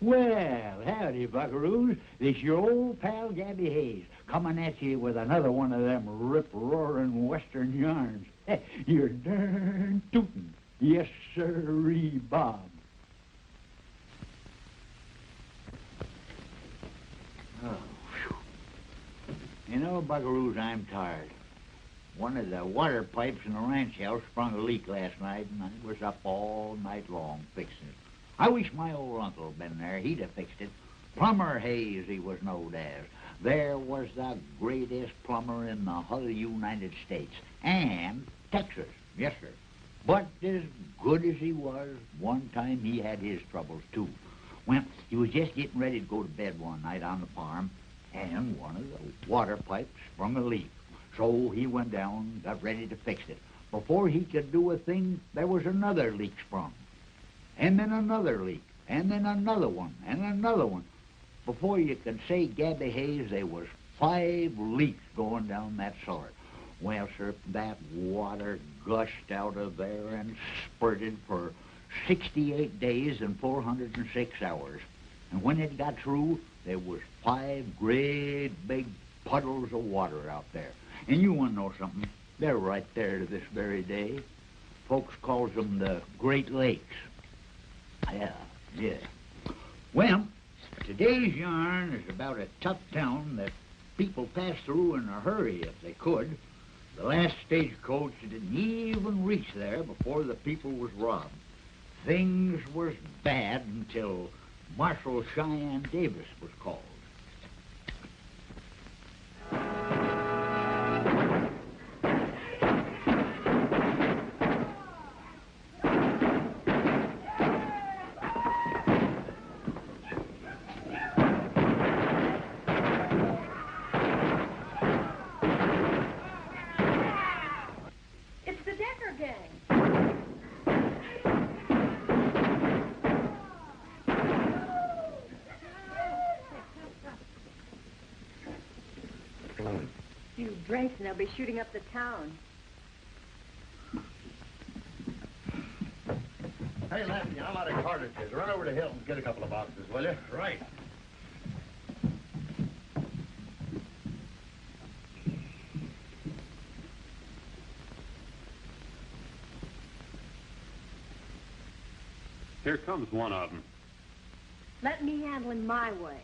Well, howdy, buckaroos. This your old pal Gabby Hayes, coming at you with another one of them rip-roaring western yarns. You're darn tootin'. Yes, sirree, Bob. Oh, whew. You know, buckaroos, I'm tired. One of the water pipes in the ranch house sprung a leak last night, and I was up all night long fixing it. I wish my old uncle had been there. He'd have fixed it. Plumber Hayes, he was knowed as. There was the greatest plumber in the whole United States. And Texas, yes, sir. But as good as he was, one time he had his troubles, too. Well, he was just getting ready to go to bed one night on the farm, and one of the water pipes sprung a leak. So he went down, got ready to fix it. Before he could do a thing, there was another leak sprung. And then another leak, and then another one, and another one. Before you could say Gabby Hayes, there was 5 leaks going down that cellar. Well, sir, that water gushed out of there and spurted for 68 days and 406 hours. And when it got through, there was 5 great big puddles of water out there. And you want to know something? They're right there to this very day. Folks calls them the Great Lakes. Yeah. Well, today's yarn is about a tough town that people pass through in a hurry if they could. The last stagecoach didn't even reach there before the people was robbed. Things was bad until Marshal Cheyenne Davis was called. Few drinks and they'll be shooting up the town. Hey, Lefty, I'm out of cartridges. Run over to Hilton's and get a couple of boxes, will you? Right. Here comes one of them. Let me handle him my way.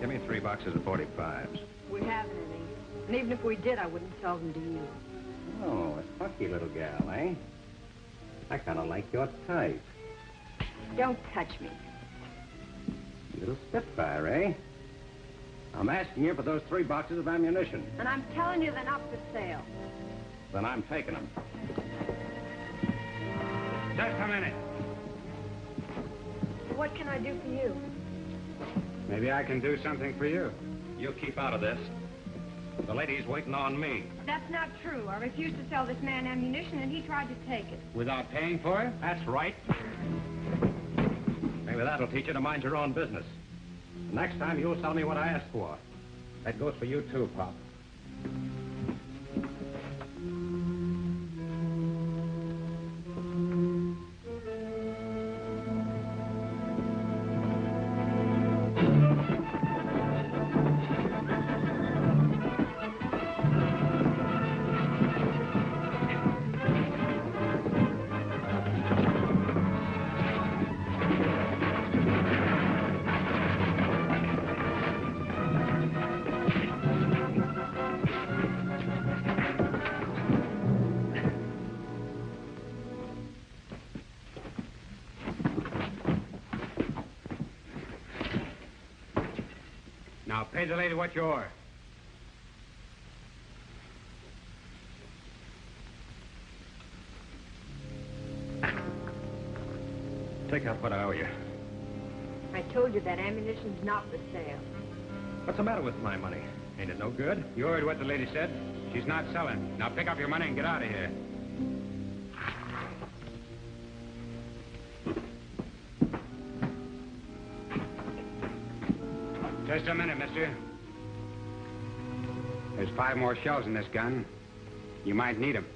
Give me 3 boxes of 45s. We haven't any. And even if we did, I wouldn't sell them to you. Oh, a spunky little gal, eh? I kind of like your type. Don't touch me. Little spitfire, eh? I'm asking you for those 3 boxes of ammunition. And I'm telling you they're not for sale. Then I'm taking them. Just a minute. What can I do for you? Maybe I can do something for you. You keep out of this. The lady's waiting on me. That's not true. I refused to sell this man ammunition, and he tried to take it. Without paying for it? That's right. Maybe that'll teach you to mind your own business. Next time, you'll tell me what I asked for. That goes for you, too, Pop. Now, pay the lady what you owe her. Take out what I owe you. I told you that ammunition's not for sale. What's the matter with my money? Ain't it no good? You heard what the lady said. She's not selling. Now pick up your money and get out of here. Just a minute, mister. There's 5 more shells in this gun. You might need them.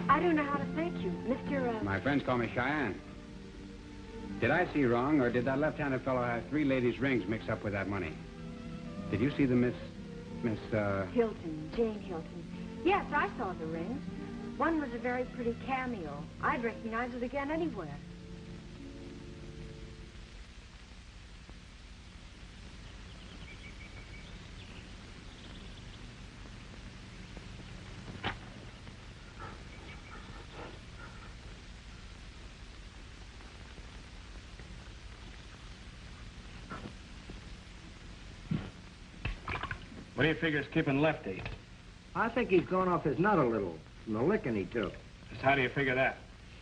I don't know how to thank you, Mr. My friends call me Cheyenne. Did I see wrong, or did that left-handed fellow have 3 ladies' rings mixed up with that money? Did you see the Miss... Hilton, Jane Hilton. Yes, I saw the rings. One was a very pretty cameo. I'd recognize it again anywhere. What do you figure's keeping Lefty? I think he's gone off his nut a little from the licking he took. Just how do you figure that?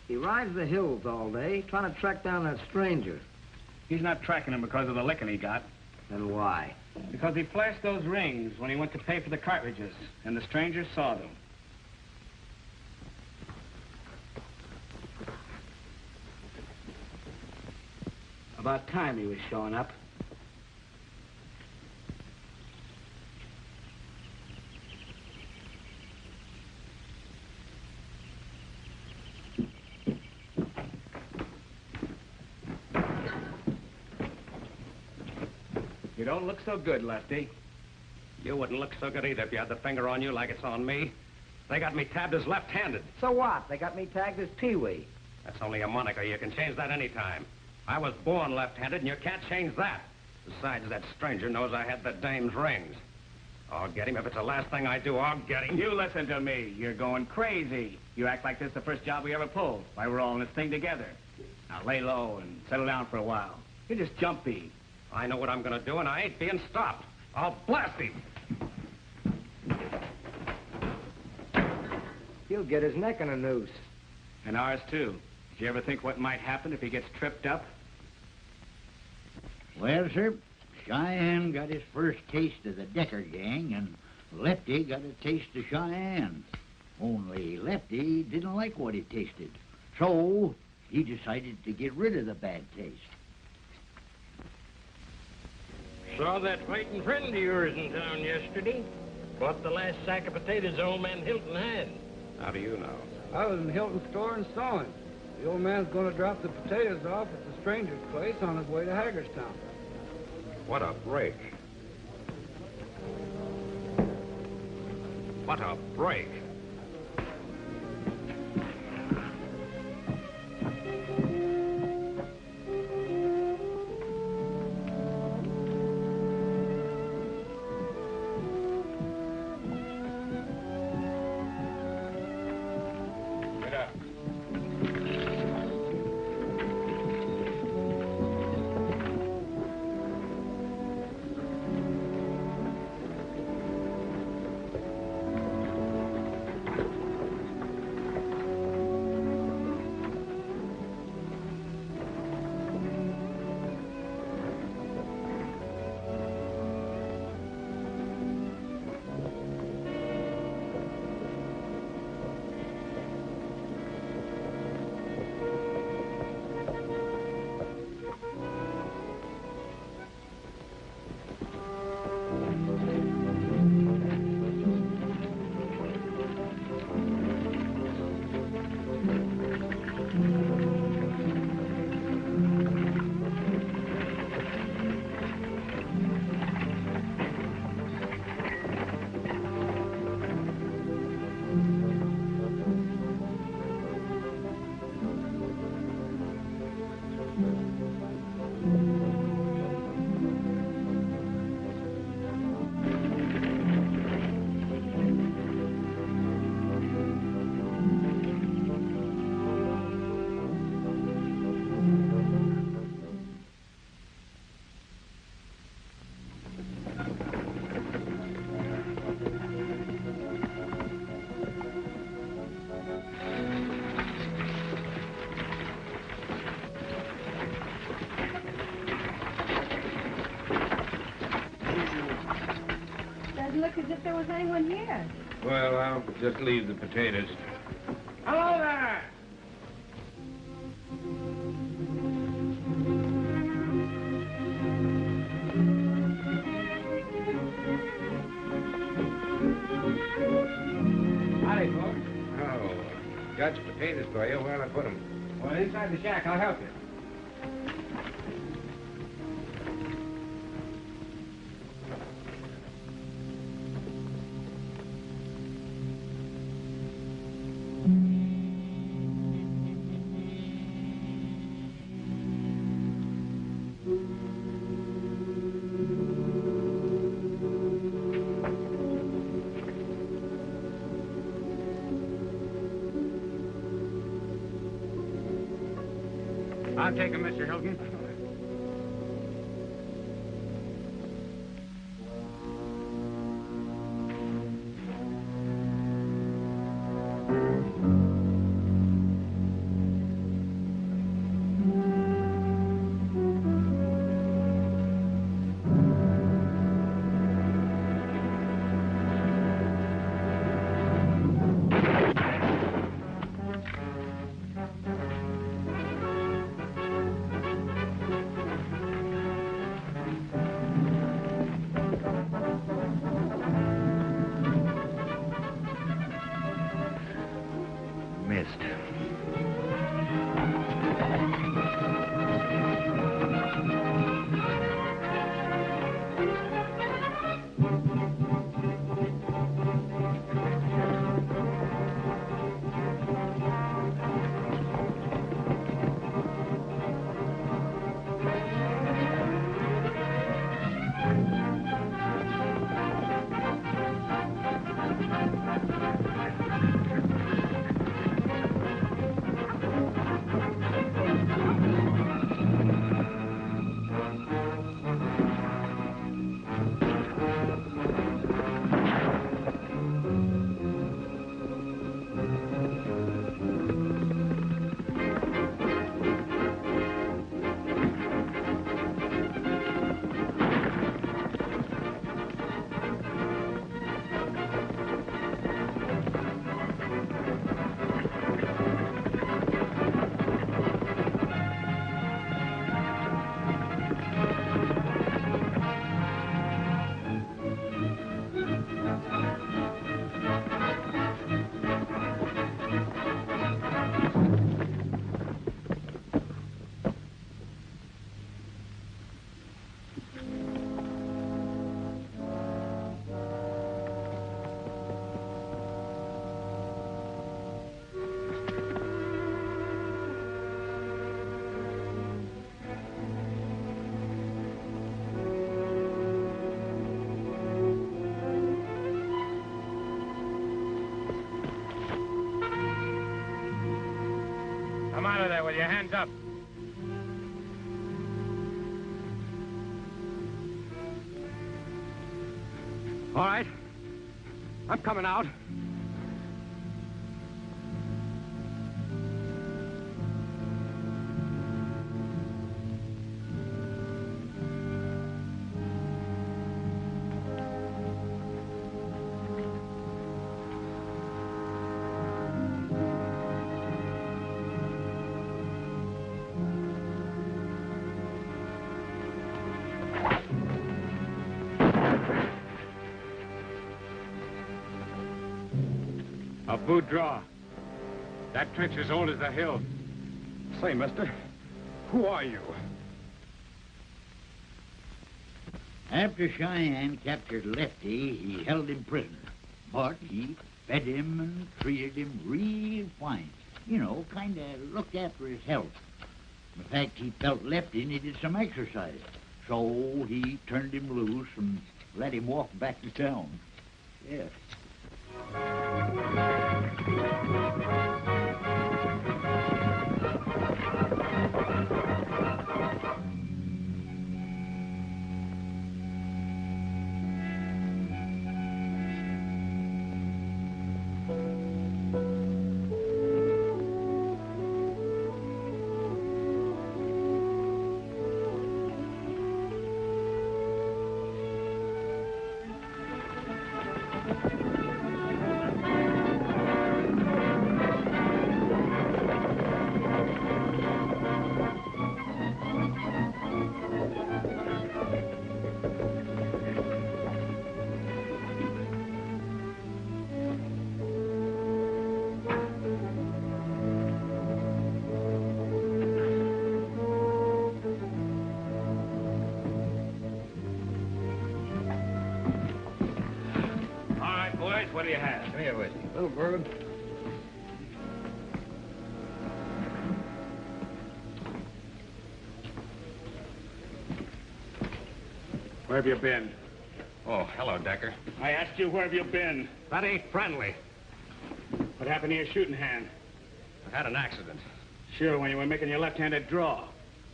He rides the hills all day, trying to track down that stranger. He's not tracking him because of the licking he got. And why? Because he flashed those rings when he went to pay for the cartridges, and the stranger saw them. About time he was showing up. You don't look so good, Lefty. You wouldn't look so good either if you had the finger on you like it's on me. They got me tabbed as left-handed. So what? They got me tagged as Pee-wee. That's only a moniker. You can change that any time. I was born left-handed, and you can't change that. Besides, that stranger knows I had the dame's rings. I'll get him. If it's the last thing I do, I'll get him. You listen to me. You're going crazy. You act like this is the first job we ever pulled. Why, we're all in this thing together. Now lay low and settle down for a while. You're just jumpy. I know what I'm going to do, and I ain't being stopped. I'll blast him. He'll get his neck in a noose. And ours, too. Did you ever think what might happen if he gets tripped up? Well, sir, Cheyenne got his first taste of the Decker gang, and Lefty got a taste of Cheyenne. Only Lefty didn't like what he tasted. So he decided to get rid of the bad taste. Saw that fighting friend of yours in town yesterday. Bought the last sack of potatoes old man Hilton had. How do you know? I was in Hilton's store and saw him. The old man's going to drop the potatoes off at the stranger's place on his way to Hagerstown. What a break. What a break. as if there was anyone here. Well, I'll just leave the potatoes. Hello there! Howdy, folks. Oh, got your potatoes for you. Where'll I put them? Well, inside the shack. I'll help you. I'll take him, Mr. Hilton. Missed. Come out of there with your hands up. All right. I'm coming out. A boudoir. That trench is old as the hill. Say, mister, who are you? After Cheyenne captured Lefty, he held him prisoner. But he fed him and treated him real fine. You know, kind of looked after his health. In fact, he felt Lefty needed some exercise. So he turned him loose and let him walk back to town. Yes. do you have? Come here, Whiskey. Little bourbon. Where have you been? Oh, hello, Decker. I asked you, where have you been? That ain't friendly. What happened to your shooting hand? I had an accident. Sure, when you were making your left-handed draw.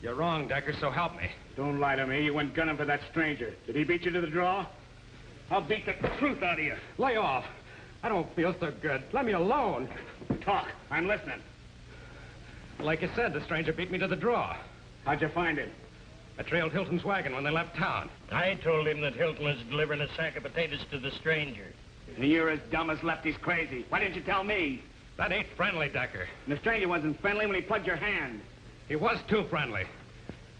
You're wrong, Decker, so help me. Don't lie to me. You went gunning for that stranger. Did he beat you to the draw? I'll beat the truth out of you. Lay off. I don't feel so good. Let me alone. Talk. I'm listening. Like you said, the stranger beat me to the draw. How'd you find him? I trailed Hilton's wagon when they left town. I told him that Hilton was delivering a sack of potatoes to the stranger. And you're as dumb as Lefty's crazy. Why didn't you tell me? That ain't friendly, Decker. And the stranger wasn't friendly when he plugged your hand. He was too friendly.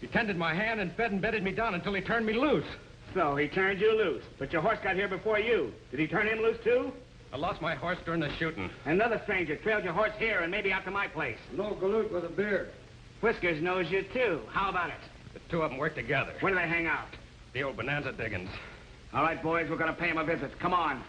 He tended my hand and fed and bedded me down until he turned me loose. So he turned you loose. But your horse got here before you. Did he turn him loose, too? I lost my horse during the shooting. Another stranger trailed your horse here and maybe out to my place. No galoot with a beard. Whiskers knows you, too. How about it? The two of them worked together. Where do they hang out? The old bonanza diggings. All right, boys, we're going to pay him a visit. Come on.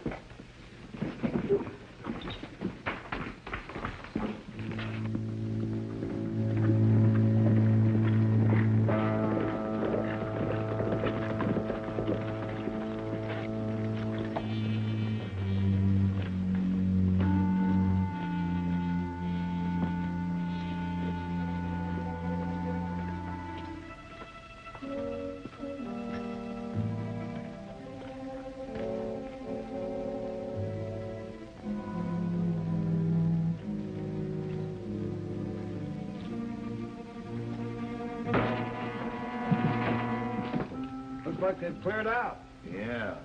Looks like they've cleared out. Yeah.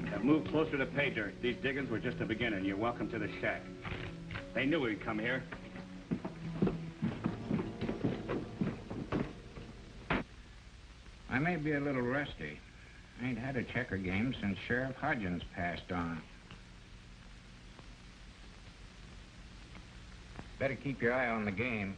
Now move closer to pay dirt. These diggings were just the beginning. You're welcome to the shack. They knew we'd come here. I may be a little rusty. I ain't had a checker game since Sheriff Hodgins passed on. Better keep your eye on the game.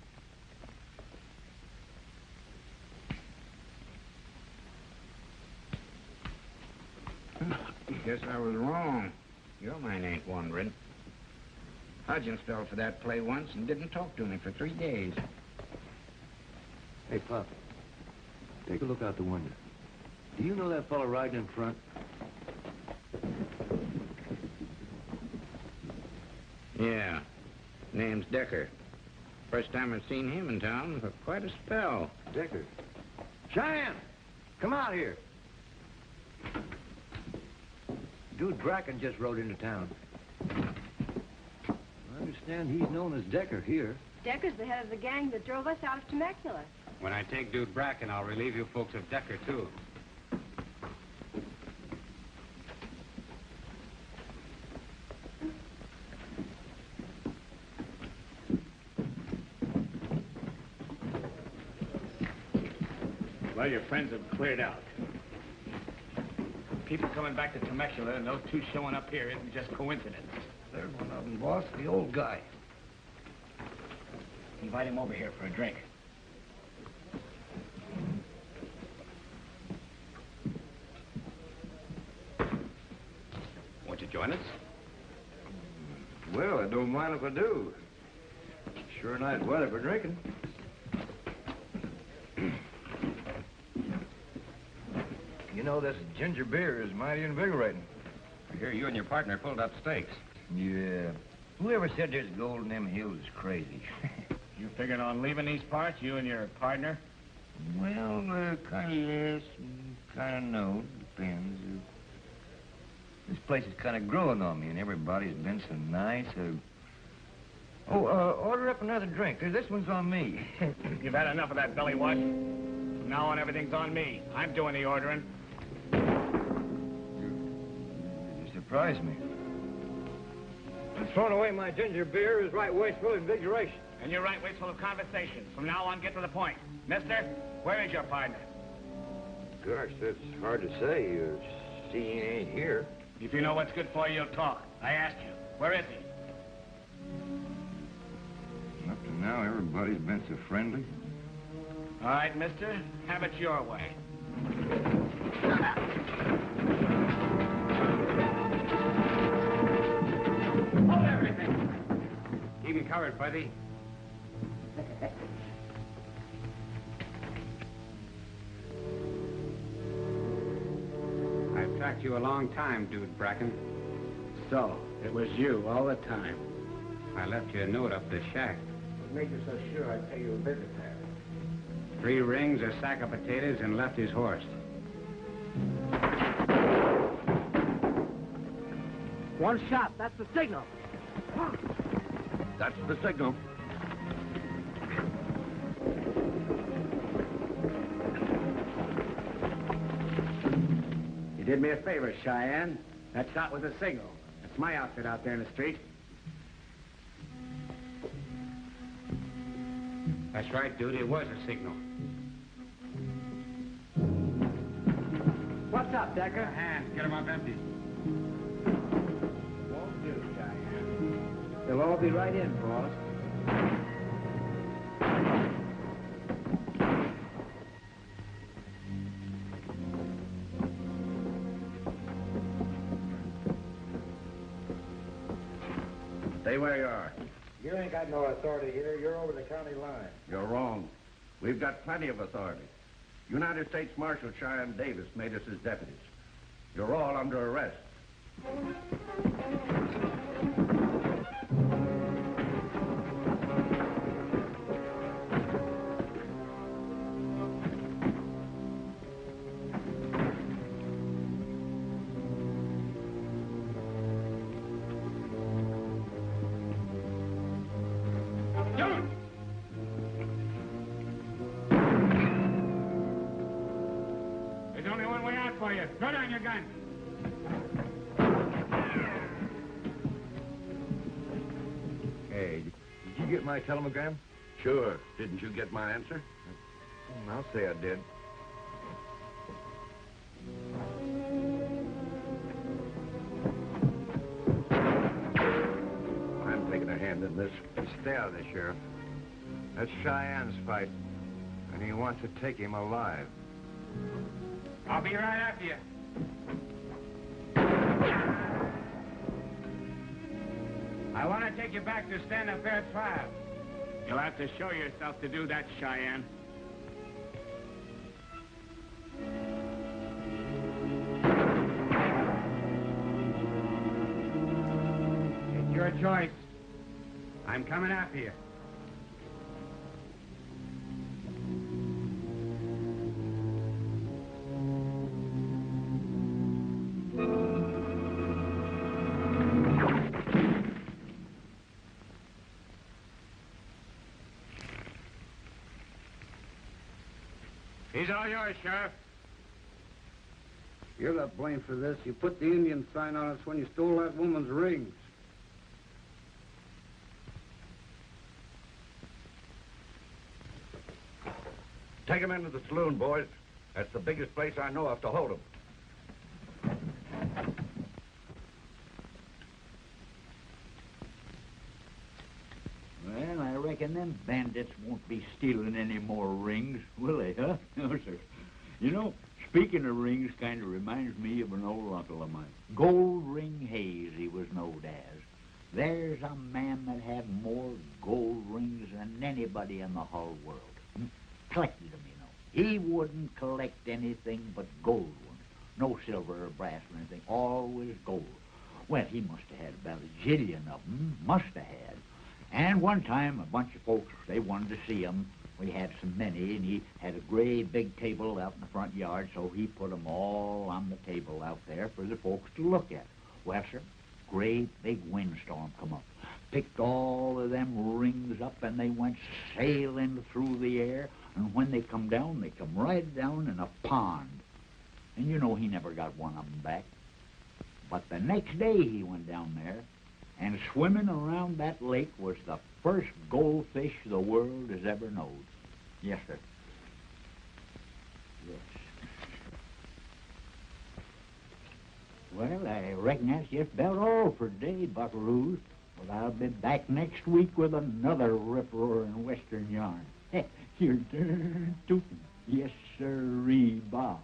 Guess I was wrong. Your mind ain't wandering. Hodgins fell for that play once and didn't talk to me for 3 days. Hey, Pop. Take a look out the window. Do you know that fellow riding in front? Yeah. Name's Decker. First time I've seen him in town for quite a spell. Decker. Cheyenne! Come out here. Dude Bracken just rode into town. I understand he's known as Decker here. Decker's the head of the gang that drove us out of Temecula. When I take Dude Bracken, I'll relieve you folks of Decker, too. Well, your friends have cleared out. People coming back to Temecula and those two showing up here isn't just coincidence. There's one of them, boss, the old guy. Invite him over here for a drink. Won't you join us? Well, I don't mind if I do. Sure nice weather for drinking. You know, this ginger beer is mighty invigorating. I hear you and your partner pulled up stakes. Yeah. Whoever said there's gold in them hills is crazy. You figuring on leaving these parts, you and your partner? Well, kind of yes, kind of no. Depends. This place is kind of growing on me, and everybody's been so nice. Order up another drink. This one's on me. You've had enough of that belly wash. From now on, everything's on me. I'm doing the ordering. You surprised me. Throwing away my ginger beer is right wasteful invigoration. And you're right, wasteful of conversation. From now on, get to the point. Mister, where is your partner? Gosh, that's hard to say. See, he ain't here. If you know what's good for you, you'll talk. I asked you. Where is he? Up to now, everybody's been so friendly. All right, mister. Have it your way. you covered, buddy. I've tracked you a long time, Dude Bracken. So, it was you all the time. I left you a note up the shack. What made you so sure I'd pay you a visit there? 3 rings, a sack of potatoes, and left his horse. One shot. That's the signal. That's the signal. You did me a favor, Cheyenne. That shot was a signal. That's my outfit out there in the street. That's right, dude. It was a signal. What's up, Decker? Hands. Get them up empty. Won't do, Cheyenne. They'll all be right in, boss. Stay where you are. You ain't got no authority here. You're over the county line. You're wrong. We've got plenty of authority. United States Marshal Cheyenne Davis made us his deputies. You're all under arrest. There's only one way out for you. Throw down your gun. Hey, did you get my telegram? Sure. Didn't you get my answer? I'll say I did. I'm taking a hand in this. Stay out of this, Sheriff. That's Cheyenne's fight, and he wants to take him alive. I'll be right after you. I want to take you back to stand a fair trial. You'll have to show yourself to do that, Cheyenne. It's your choice. I'm coming after you. He's all yours, Sheriff. You're not blamed for this. You put the Indian sign on us when you stole that woman's rings. Take him into the saloon, boys. That's the biggest place I know of to hold him. Well, I reckon them bandits won't be stealing any more rings, will they, huh? No, sir. You know, speaking of rings kind of reminds me of an old uncle of mine. Gold Ring Hayes, he was known as. There's a man that had more gold rings than anybody in the whole world. Collected them, you know. He wouldn't collect anything but gold ones. No silver or brass or anything. Always gold. Well, he must have had about a jillion of them. Must have had. And one time, a bunch of folks, they wanted to see him. We had so many, and he had a great big table out in the front yard, so he put them all on the table out there for the folks to look at. Well, sir, great big windstorm come up. Picked all of them rings up, and they went sailing through the air. And when they come down, they come right down in a pond. And you know he never got one of them back. But the next day he went down there, and swimming around that lake was the first goldfish the world has ever known. Yes, sir. Yes. Well, I reckon that's just about all for today, buckaroos. But I'll be back next week with another rip-roaring western yarn. You're darn tootin'. Yes, sirree, Bob.